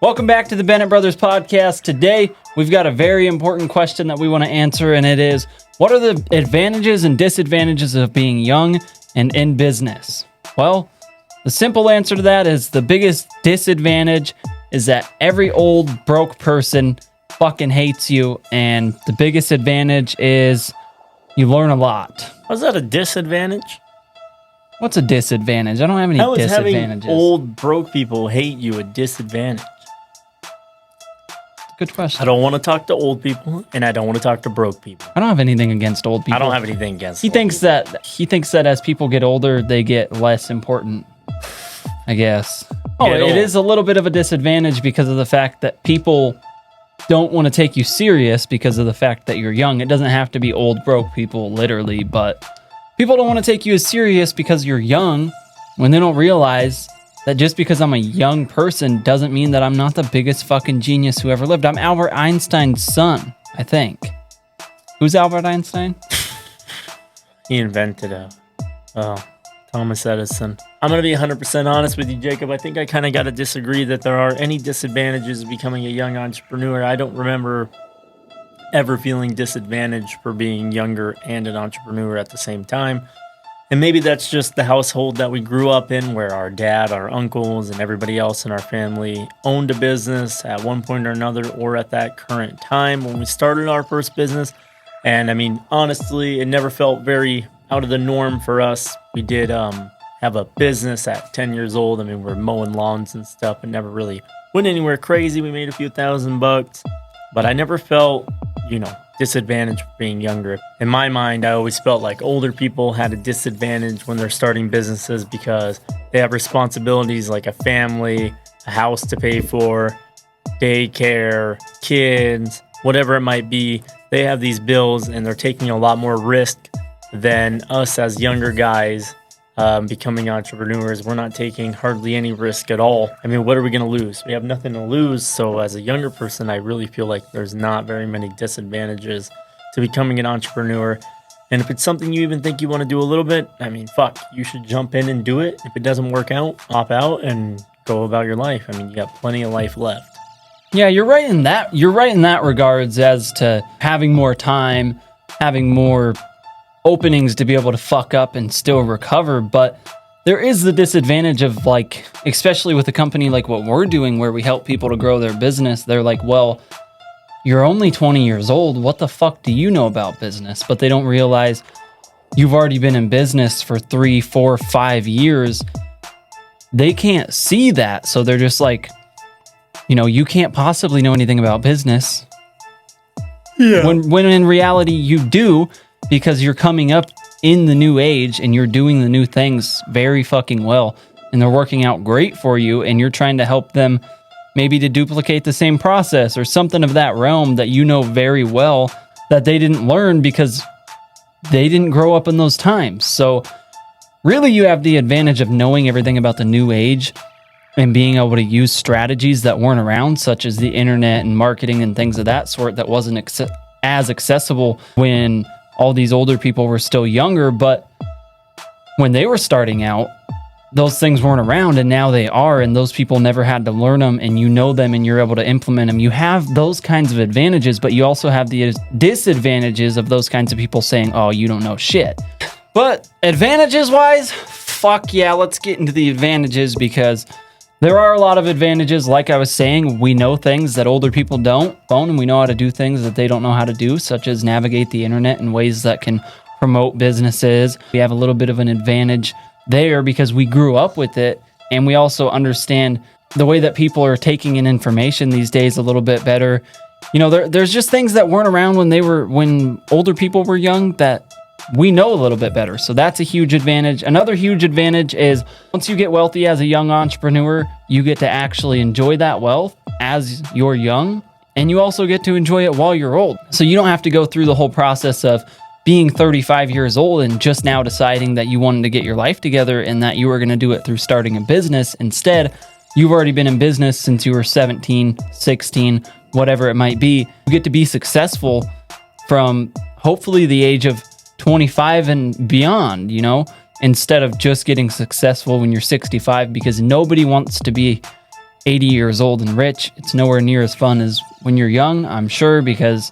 Welcome back to the Bennett Brothers podcast. Today, we've got a very important question that we want to answer, and it is, what are the advantages and disadvantages of being young and in business? Well, the simple answer to that is the biggest disadvantage is that every old broke person fucking hates you, and the biggest advantage is you learn a lot. How's that a disadvantage? What's a disadvantage? I don't have any How is disadvantages. having old broke people hate you a disadvantage? Good question. I don't want to talk to old people, and I don't want to talk to broke people. I don't have anything against old people. I don't have anything against. He thinks that as people get older, they get less important, I guess. It is a little bit of a disadvantage because of the fact that people don't want to take you serious because of the fact that you're young. It doesn't have to be old broke people, literally, but people don't want to take you as serious because you're young when they don't realize that just because I'm a young person doesn't mean that I'm not the biggest fucking genius who ever lived. I'm Albert Einstein's son, I think. Who's Albert Einstein? He invented Thomas Edison. I'm going to be 100% honest with you, Jacob. I think I kind of got to disagree that there are any disadvantages of becoming a young entrepreneur. I don't remember ever feeling disadvantaged for being younger and an entrepreneur at the same time. And maybe that's just the household that we grew up in, where our dad, our uncles, and everybody else in our family owned a business at one point or another, or at that current time when we started our first business. And I mean, honestly, it never felt very out of the norm for us. We did have a business at 10 years old. I mean, we're mowing lawns and stuff, and never really went anywhere crazy. We made a few $1,000, but I never felt, disadvantage for being younger. In my mind, I always felt like older people had a disadvantage when they're starting businesses because they have responsibilities like a family, a house to pay for, daycare, kids, whatever it might be. They have these bills and they're taking a lot more risk than us as younger guys becoming entrepreneurs. We're not taking hardly any risk at all. I mean, what are we going to lose? We have nothing to lose. So as a younger person, I really feel like there's not very many disadvantages to becoming an entrepreneur. And if it's something you even think you want to do a little bit, I mean, you should jump in and do it. If it doesn't work out, opt out and go about your life. I mean, you got plenty of life left. Yeah, you're right in that. You're right in that regards as to having more time, having more openings to be able to fuck up and still recover. But there is the disadvantage of, like, especially with a company like what we're doing where we help people to grow their business. They're like, well, you're only 20 years old. What the fuck do you know about business? But they don't realize you've already been in business for 3, 4, 5 years. They can't see that. So they're just like, you can't possibly know anything about business. Yeah. When in reality you do, because you're coming up in the new age and you're doing the new things very fucking well and they're working out great for you, and you're trying to help them maybe to duplicate the same process or something of that realm that you know very well that they didn't learn because they didn't grow up in those times. So really you have the advantage of knowing everything about the new age and being able to use strategies that weren't around, such as the internet and marketing and things of that sort that wasn't as accessible when all these older people were still younger. But when they were starting out, those things weren't around, and now they are, and those people never had to learn them, and you know them and you're able to implement them. You have those kinds of advantages, but you also have the disadvantages of those kinds of people saying, oh, you don't know shit. But advantages wise, fuck yeah, let's get into the advantages, because there are a lot of advantages. Like I was saying, we know things that older people don't, and we know how to do things that they don't know how to do, such as navigate the internet in ways that can promote businesses. We have a little bit of an advantage there because we grew up with it, and we also understand the way that people are taking in information these days a little bit better. There's just things that weren't around when older people were young that we know a little bit better. So that's a huge advantage. Another huge advantage is once you get wealthy as a young entrepreneur, you get to actually enjoy that wealth as you're young, and you also get to enjoy it while you're old. So you don't have to go through the whole process of being 35 years old and just now deciding that you wanted to get your life together and that you were going to do it through starting a business. Instead, you've already been in business since you were 17, 16, whatever it might be. You get to be successful from hopefully the age of 25 and beyond, instead of just getting successful when you're 65, because nobody wants to be 80 years old and rich, it's nowhere near as fun as when you're young, I'm sure, because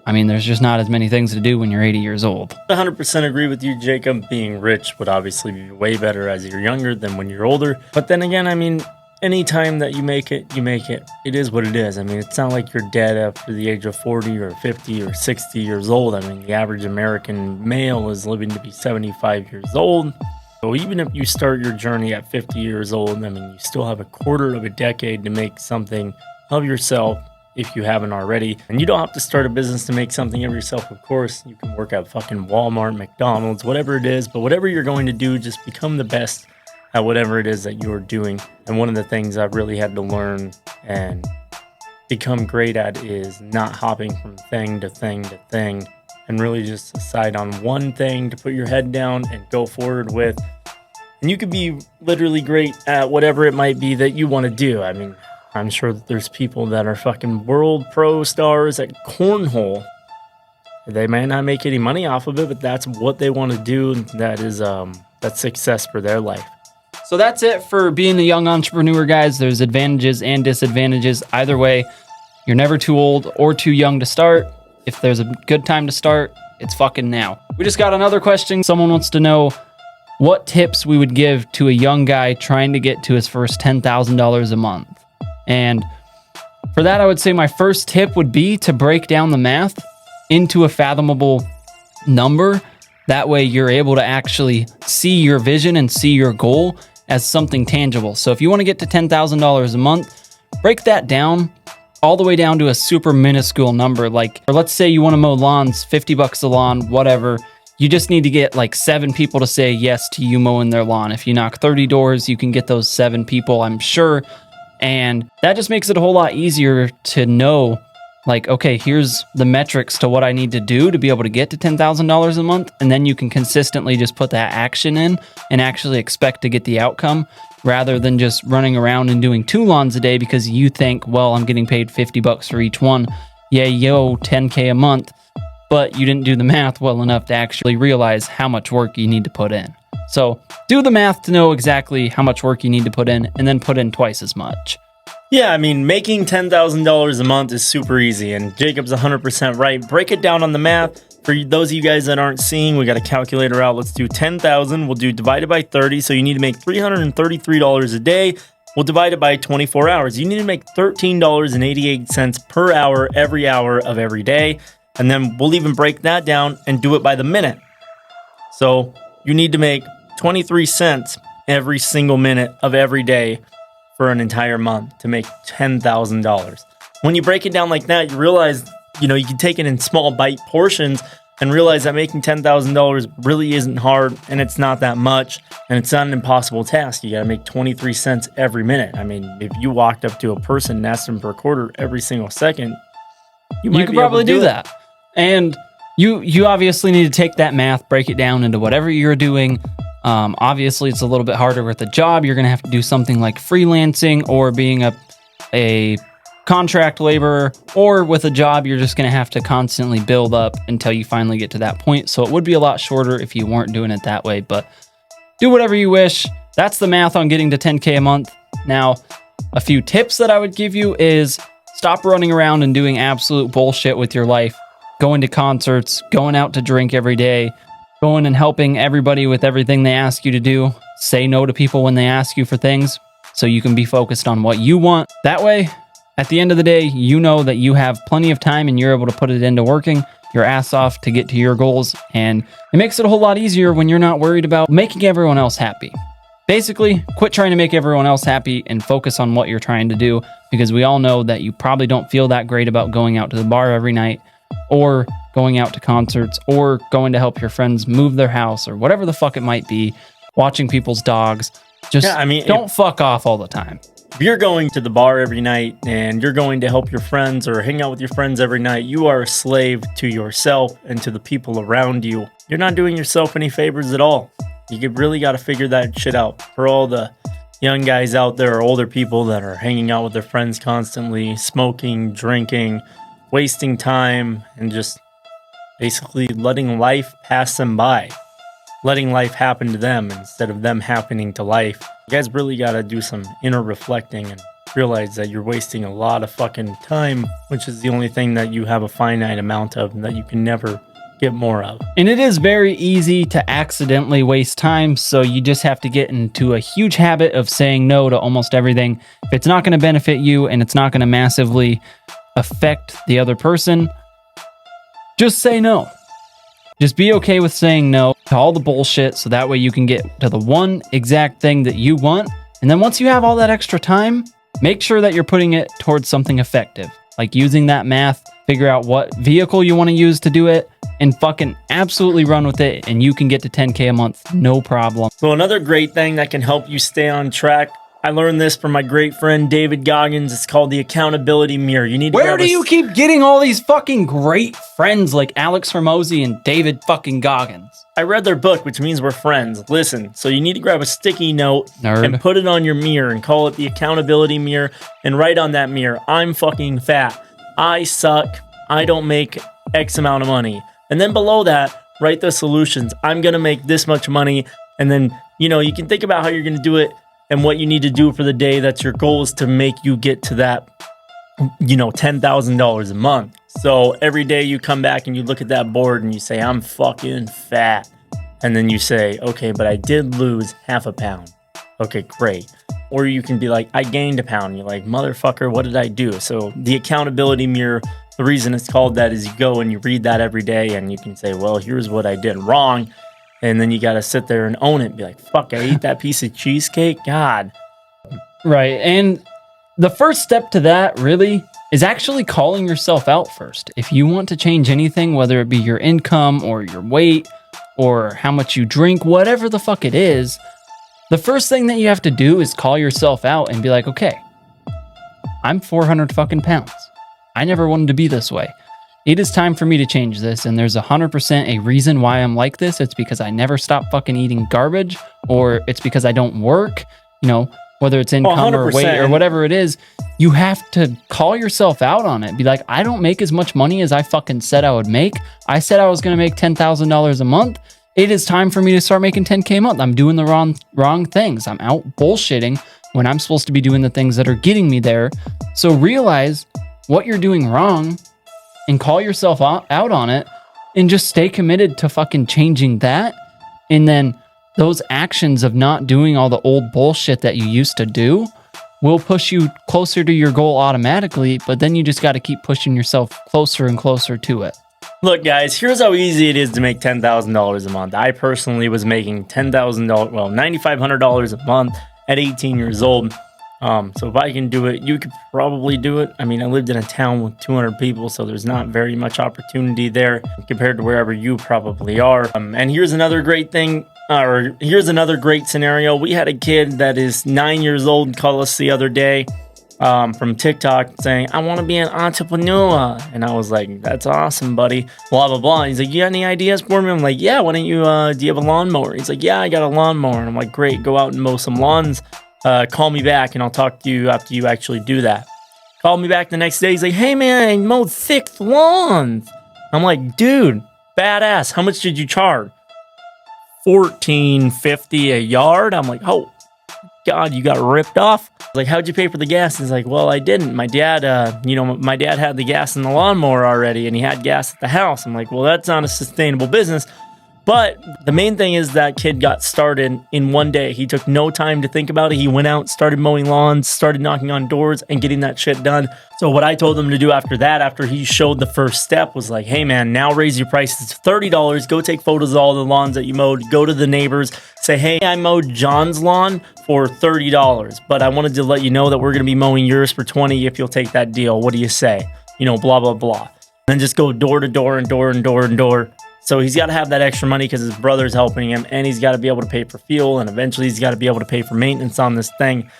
I mean, there's just not as many things to do when you're 80 years old. 100% agree with you, Jacob. Being rich would obviously be way better as you're younger than when you're older. But then again, I mean, any time that you make it, you make it. It is what it is. I mean, it's not like you're dead after the age of 40 or 50 or 60 years old. I mean, the average American male is living to be 75 years old. So even if you start your journey at 50 years old, I mean, you still have a quarter of a decade to make something of yourself if you haven't already. And you don't have to start a business to make something of yourself, of course. You can work at fucking Walmart, McDonald's, whatever it is. But whatever you're going to do, just become the best at whatever it is that you're doing. And one of the things I've really had to learn and become great at is not hopping from thing to thing to thing, and really just decide on one thing to put your head down and go forward with. And you could be literally great at whatever it might be that you want to do. I mean, I'm sure that there's people that are fucking world pro stars at cornhole. They may not make any money off of it, but that's what they want to do. That is that's success for their life. So that's it for being a young entrepreneur, guys. There's advantages and disadvantages. Either way, you're never too old or too young to start. If there's a good time to start, it's fucking now. We just got another question. Someone wants to know what tips we would give to a young guy trying to get to his first $10,000 a month. And for that, I would say my first tip would be to break down the math into a fathomable number. That way you're able to actually see your vision and see your goal as something tangible. So if you want to get to $10,000 a month, break that down all the way down to a super minuscule number. Like, or let's say you want to mow lawns, $50 a lawn, whatever. You just need to get like 7 people to say yes to you mowing their lawn. If you knock 30 doors, you can get those 7 people, I'm sure. And that just makes it a whole lot easier to know, like, okay, here's the metrics to what I need to do to be able to get to $10,000 a month. And then you can consistently just put that action in and actually expect to get the outcome, rather than just running around and doing 2 lawns a day because you think, well, I'm getting paid $50 for each one. Yeah, yo, 10K a month. But you didn't do the math well enough to actually realize how much work you need to put in. So do the math to know exactly how much work you need to put in, and then put in twice as much. Yeah, I mean, making $10,000 a month is super easy, and Jacob's 100% right. Break it down on the math. For those of you guys that aren't seeing, we got a calculator out. Let's do 10,000. We'll do divided by 30. So you need to make $333 a day. We'll divide it by 24 hours. You need to make $13.88 per hour every hour of every day. And then we'll even break that down and do it by the minute. So you need to make 23 cents every single minute of every day for an entire month to make $10,000. When you break it down like that, you realize, you can take it in small bite portions and realize that making $10,000 really isn't hard, and it's not that much, and it's not an impossible task. You got to make 23 cents every minute. I mean, if you walked up to a person and asked them for a quarter every single second, you could probably do that. And you obviously need to take that math, break it down into whatever you're doing. Obviously, it's a little bit harder with a job. You're going to have to do something like freelancing or being a contract laborer, or with a job, you're just going to have to constantly build up until you finally get to that point. So it would be a lot shorter if you weren't doing it that way, but do whatever you wish. That's the math on getting to 10K a month. Now, a few tips that I would give you is stop running around and doing absolute bullshit with your life. Going to concerts, going out to drink every day, going and helping everybody with everything they ask you to do. Say no to people when they ask you for things so you can be focused on what you want. That way, at the end of the day, you know that you have plenty of time and you're able to put it into working your ass off to get to your goals. And it makes it a whole lot easier when you're not worried about making everyone else happy. Basically, quit trying to make everyone else happy and focus on what you're trying to do, because we all know that you probably don't feel that great about going out to the bar every night, or going out to concerts, or going to help your friends move their house, or whatever the fuck it might be, watching people's dogs. Just don't fuck off all the time. If you're going to the bar every night and you're going to help your friends or hang out with your friends every night, you are a slave to yourself and to the people around you. You're not doing yourself any favors at all. You really got to figure that shit out. For all the young guys out there or older people that are hanging out with their friends constantly, smoking, drinking, wasting time, and just basically letting life pass them by. Letting life happen to them instead of them happening to life. You guys really got to do some inner reflecting and realize that you're wasting a lot of fucking time, which is the only thing that you have a finite amount of and that you can never get more of. And it is very easy to accidentally waste time, so you just have to get into a huge habit of saying no to almost everything. If it's not going to benefit you and it's not going to massively affect the other person, just say no. Just be okay with saying no to all the bullshit, so that way you can get to the one exact thing that you want. And then once you have all that extra time, make sure that you're putting it towards something effective, like using that math, figure out what vehicle you want to use to do it, and fucking absolutely run with it, and you can get to 10K a month, no problem. So another great thing that can help you stay on track, I learned this from my great friend David Goggins. It's called the accountability mirror. You need to Where do you keep getting all these fucking great friends like Alex Hormozy and David fucking Goggins? I read their book, which means we're friends. Listen, so you need to grab a sticky note Nerd. and put it on your mirror and call it the accountability mirror, and write on that mirror, I'm fucking fat. I suck. I don't make X amount of money. And then below that, write the solutions. I'm going to make this much money. And then, you can think about how you're going to do it and what you need to do for the day. That's your goal, is to make you get to that, $10,000 a month. So every day you come back and you look at that board and you say, I'm fucking fat. And then you say, okay, but I did lose half a pound. Okay, great. Or you can be like, I gained a pound. You're like, motherfucker, what did I do? So the accountability mirror, the reason it's called that is you go and you read that every day and you can say, well, here's what I did wrong. And then you got to sit there and own it and be like, fuck, I ate that piece of cheesecake. God. Right. And the first step to that really is actually calling yourself out first. If you want to change anything, whether it be your income or your weight or how much you drink, whatever the fuck it is, the first thing that you have to do is call yourself out and be like, okay, I'm 400 fucking pounds. I never wanted to be this way. It is time for me to change this, and there's 100% a reason why I'm like this. It's because I never stop fucking eating garbage, or it's because I don't work, whether it's income or weight or whatever it is. You have to call yourself out on it. Be like, I don't make as much money as I fucking said I would make. I said I was going to make $10,000 a month. It is time for me to start making 10K a month. I'm doing the wrong things. I'm out bullshitting when I'm supposed to be doing the things that are getting me there. So realize what you're doing wrong and call yourself out on it, and just stay committed to fucking changing that. And then those actions of not doing all the old bullshit that you used to do will push you closer to your goal automatically, but then you just got to keep pushing yourself closer and closer to it. Look, guys, here's how easy it is to make $10,000 a month. I personally was making $9,500 a month at 18 years old. So if I can do it, you could probably do it. I mean, I lived in a town with 200 people, so there's not very much opportunity there compared to wherever you probably are. And here's another great thing, or here's another great scenario. We had a kid that is 9 years old call us the other day from TikTok saying, I want to be an entrepreneur. And I was like, that's awesome, buddy. Blah, blah, blah. He's like, you got any ideas for me? I'm like, yeah, why don't you, do you have a lawnmower? He's like, yeah, I got a lawnmower. And I'm like, great, go out and mow some lawns. Call me back and I'll talk to you after you actually do that. Called me back the next day. He's like, hey man, I mowed 6 lawns. I'm like, dude, badass. How much did you charge? $14.50 a yard. I'm like, oh God, you got ripped off. Like, how'd you pay for the gas? He's like, well, I didn't. My dad, my dad had the gas in the lawnmower already and he had gas at the house. I'm like, well, that's not a sustainable business. But the main thing is that kid got started in one day. He took no time to think about it. He went out, started mowing lawns, started knocking on doors and getting that shit done. So what I told him to do after that, after he showed the first step, was like, hey man, now raise your prices to $30. Go take photos of all the lawns that you mowed. Go to the neighbors. Say, hey, I mowed John's lawn for $30. But I wanted to let you know that we're going to be mowing yours for $20 if you'll take that deal. What do you say? Blah, blah, blah. And then just go door to door and door and door and door. So he's got to have that extra money because his brother's helping him, and he's got to be able to pay for fuel, and eventually he's got to be able to pay for maintenance on this thing.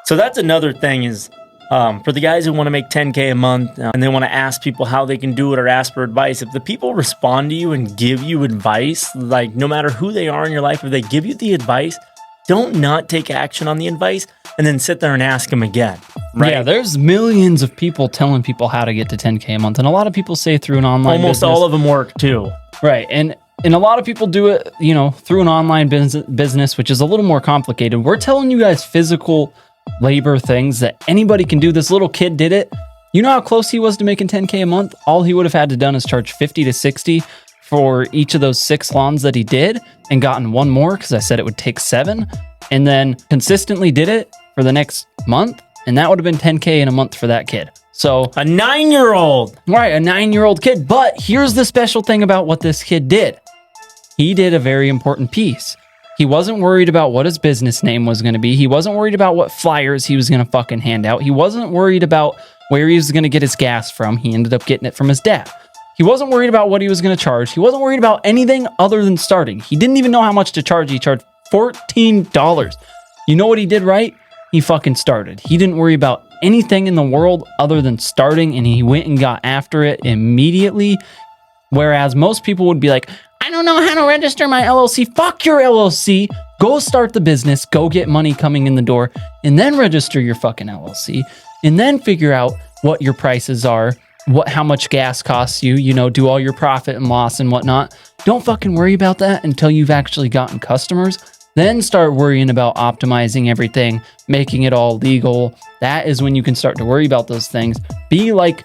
So that's another thing is for the guys who want to make 10K a month and they want to ask people how they can do it or ask for advice. If the people respond to you and give you advice, like no matter who they are in your life, if they give you the advice, don't not take action on the advice and then sit there and ask them again. Right? Yeah, there's millions of people telling people how to get to 10K a month, and a lot of people say through an online Almost business. all of them work too. Right. And a lot of people do it, through an online business, which is a little more complicated. We're telling you guys physical labor things that anybody can do. This little kid did it. You know how close he was to making 10K a month? All he would have had to done is charge 50 to 60 for each of those 6 lawns that he did and gotten one more because I said it would take 7, and then consistently did it for the next month. And that would have been 10K in a month for that kid. So a 9-year-old. Right, a 9-year-old kid. But here's the special thing about what this kid did. He did a very important piece. He wasn't worried about what his business name was going to be. He wasn't worried about what flyers he was going to fucking hand out. He wasn't worried about where he was going to get his gas from. He ended up getting it from his dad. He wasn't worried about what he was going to charge. He wasn't worried about anything other than starting. He didn't even know how much to charge. He charged $14. You know what he did right? He fucking started. He didn't worry about anything in the world other than starting, and he went and got after it immediately. Whereas most people would be like, I don't know how to register my LLC. Fuck your LLC. Go start the business. Go get money coming in the door, and then register your fucking LLC, and then figure out what your prices are, how much gas costs you, do all your profit and loss and whatnot. Don't fucking worry about that until you've actually gotten customers. Then start worrying about optimizing everything, making it all legal. That is when you can start to worry about those things. Be like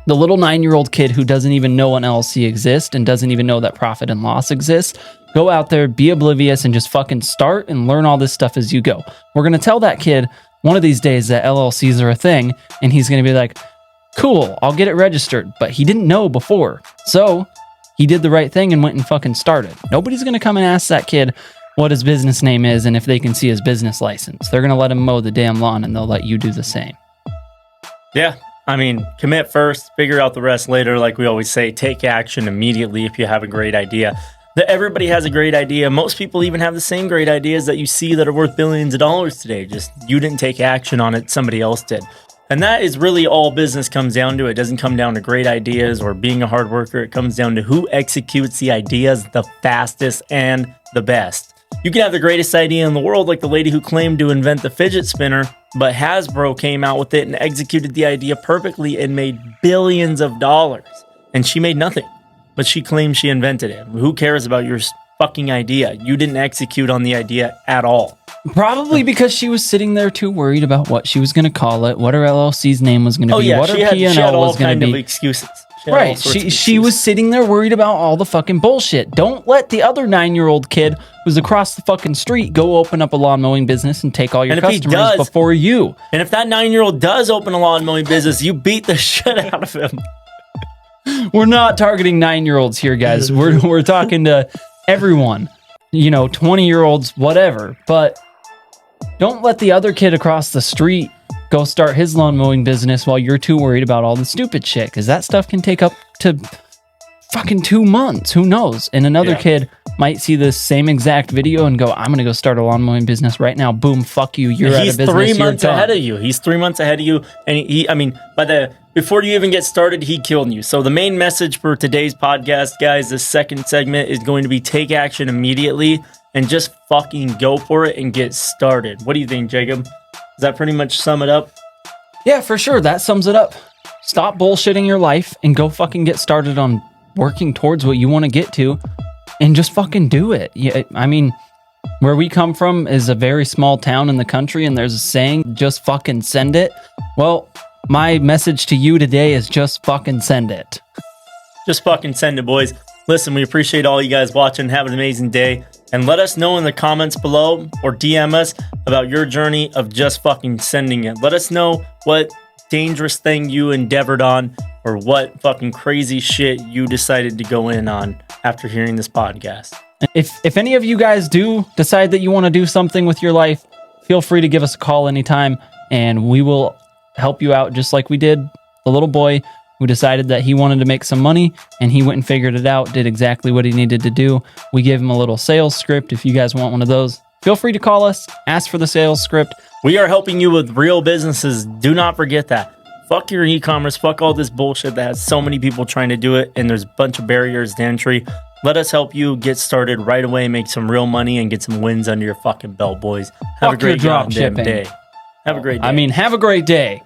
the little 9-year-old kid who doesn't even know an LLC exists and doesn't even know that profit and loss exists. Go out there, be oblivious, and just fucking start and learn all this stuff as you go. We're going to tell that kid one of these days that LLCs are a thing, and he's going to be like, cool, I'll get it registered. But he didn't know before. So he did the right thing and went and fucking started. Nobody's going to come and ask that kid what his business name is and if they can see his business license. They're going to let him mow the damn lawn, and they'll let you do the same. Yeah. I mean, commit first, figure out the rest later. Like we always say, take action immediately if you have a great idea. Everybody has a great idea. Most people even have the same great ideas that you see that are worth billions of dollars today. Just you didn't take action on it, somebody else did. And that is really all business comes down to. It doesn't come down to great ideas or being a hard worker. It comes down to who executes the ideas the fastest and the best. You can have the greatest idea in the world, like the lady who claimed to invent the fidget spinner, but Hasbro came out with it and executed the idea perfectly and made billions of dollars. And she made nothing, but she claims she invented it. Who cares about your fucking idea? You didn't execute on the idea at all. Probably because she was sitting there too worried about what she was going to call it, what her LLC's name was going to be, what her P&L was going to be. Excuses. Right. She was sitting there worried about all the fucking bullshit. Don't let the other 9-year-old kid who's across the fucking street go open up a lawn mowing business and take all your customers before you. And if that 9-year-old does open a lawn mowing business, you beat the shit out of him. We're not targeting 9-year-olds here, guys. We're talking to everyone, 20-year-olds, whatever. But don't let the other kid across the street go start his lawn mowing business while you're too worried about all the stupid shit, because that stuff can take up to fucking 2 months. Who knows? And another kid might see this same exact video and go, I'm going to go start a lawn mowing business right now. Boom, fuck you. You're out of business. He's 3 months ahead of you. He's 3 months ahead of you. And before you even get started, he killed you. So the main message for today's podcast, guys, this second segment is going to be take action immediately and just fucking go for it and get started. What do you think, Jacob? Does that pretty much sum it up? Yeah, for sure. That sums it up. Stop bullshitting your life and go fucking get started on working towards what you want to get to and just fucking do it. Yeah, I mean, where we come from is a very small town in the country, and there's a saying, just fucking send it. Well, my message to you today is just fucking send it. Just fucking send it, boys. Listen, we appreciate all you guys watching. Have an amazing day. And let us know in the comments below or DM us about your journey of just fucking sending it. Let us know what dangerous thing you endeavored on or what fucking crazy shit you decided to go in on after hearing this podcast. If any of you guys do decide that you want to do something with your life, feel free to give us a call anytime, and we will help you out just like we did the little boy who decided that he wanted to make some money, and he went and figured it out, did exactly what he needed to do. We gave him a little sales script. If you guys want one of those, feel free to call us, ask for the sales script. We are helping you with real businesses. Do not forget that. Fuck your e-commerce. Fuck all this bullshit that has so many people trying to do it, and there's a bunch of barriers to entry. Let us help you get started right away, make some real money, and get some wins under your fucking belt, boys. Have a great drop shipping day. Have a great day. Have a great day.